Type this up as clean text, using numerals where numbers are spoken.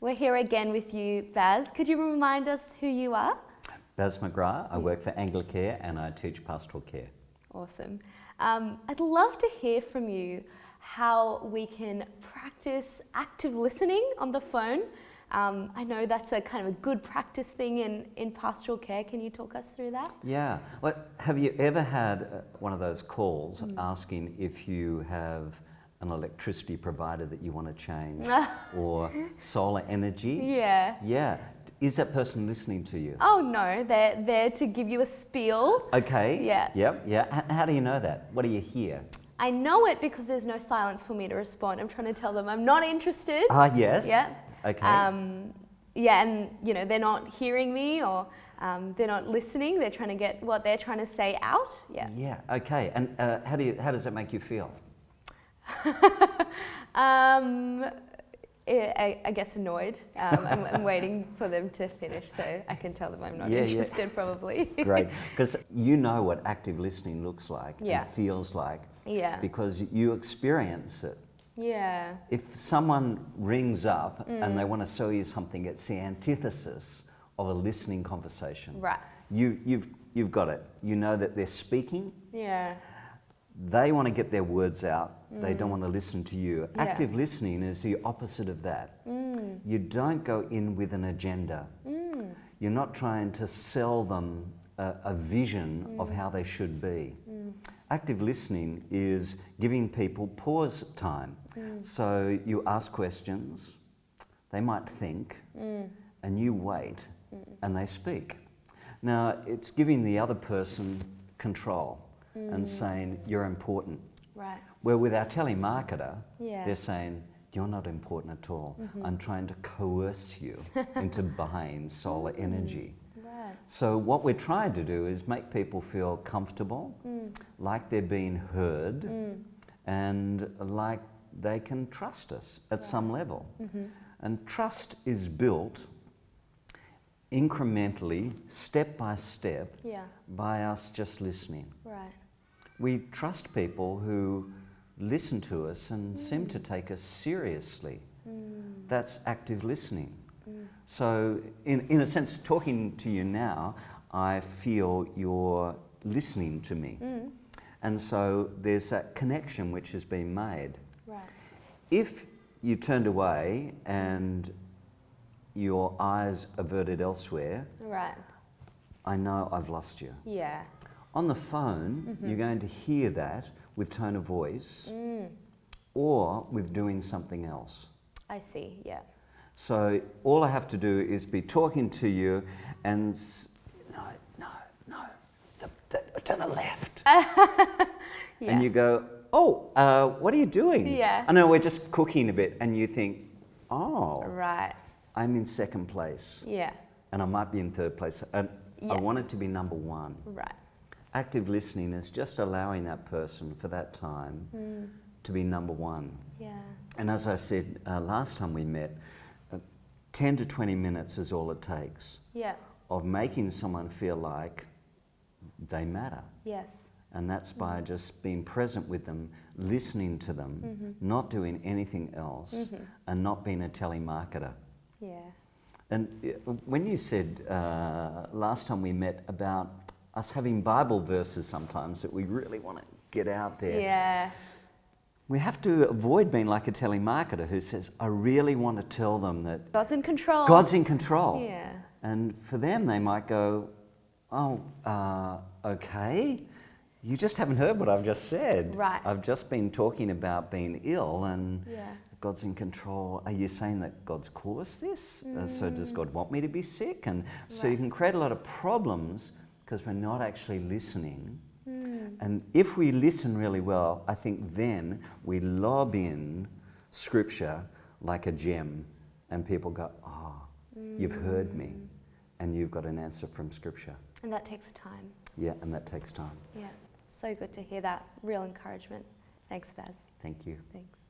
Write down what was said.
We're here again with you, Baz. Could you remind us who you are? Baz McGrath. I work for Anglicare and I teach pastoral care. Awesome. I'd love to hear from you how we can practice active listening on the phone. I know that's a kind of a good practice thing in pastoral care. Can you talk us through that? Yeah. Well, have you ever had one of those calls asking if you have an electricity provider that you want to change or solar energy? Yeah. Yeah. Is that person listening to you? Oh no, they're there to give you a spiel. Okay. Yeah. Yep. Yeah. How do you know that? What do you hear? I know it because there's no silence for me to respond. I'm trying to tell them I'm not interested. Yes. Yeah. Okay. Yeah, and they're not hearing me or they're not listening. They're trying to get what they're trying to say out. Yeah. Yeah. Okay. And how does that make you feel? I guess annoyed. I'm waiting for them to finish so I can tell them I'm not interested probably. Great, because you know what active listening looks like Yeah. and feels like Yeah. because you experience it. Yeah. If someone rings up and they want to sell you something, it's the antithesis of a listening conversation. Right. You've got it. You know that they're speaking. Yeah. They want to get their words out. They don't want to listen to you. Yeah. Active listening is the opposite of that. You don't go in with an agenda. You're not trying to sell them a vision of how they should be. Active listening is giving people pause time. So you ask questions, they might think, and you wait, and they speak. Now, it's giving the other person control and saying, you're important. Right. Where with our telemarketer, Yeah. they're saying, you're not important at all. I'm trying to coerce you into buying solar energy. Right. So what we're trying to do is make people feel comfortable, like they're being heard, and like they can trust us at some level. And trust is built incrementally, step by step, Yeah. by us just listening. Right. We trust people who listen to us and seem to take us seriously. That's active listening. So in a sense, talking to you now, I feel you're listening to me. And so there's that connection which has been made. Right. If you turned away and your eyes averted elsewhere, Right. I know I've lost you. Yeah. On the phone, you're going to hear that with tone of voice or with doing something else. I see. Yeah. So all I have to do is be talking to you and no, to the left. Yeah. And you go, oh, what are you doing? Yeah. I know, we're just cooking a bit, and you think, oh, Right. I'm in second place Yeah. and I might be in third place. And I Yeah. want it to be number one. Right. Active listening is just allowing that person for that time to be number one. Yeah. And as I said last time we met, 10 to 20 minutes is all it takes Yeah. of making someone feel like they matter. Yes. And that's by just being present with them, listening to them, not doing anything else, and not being a telemarketer. Yeah. And when you said last time we met about us having Bible verses sometimes that we really want to get out there, Yeah. we have to avoid being like a telemarketer who says, I really want to tell them that God's in control. God's in control. Yeah. And for them, they might go, oh, okay, you just haven't heard what I've just said. Right. I've just been talking about being ill and Yeah. God's in control. Are you saying that God's caused this? So does God want me to be sick? And so you can create a lot of problems because we're not actually listening. And if we listen really well, I think then we lob in scripture like a gem and people go, oh, you've heard me and you've got an answer from scripture. And that takes time. Yeah, and that takes time. Yeah. So good to hear that. Real encouragement. Thanks, Baz. Thank you. Thanks.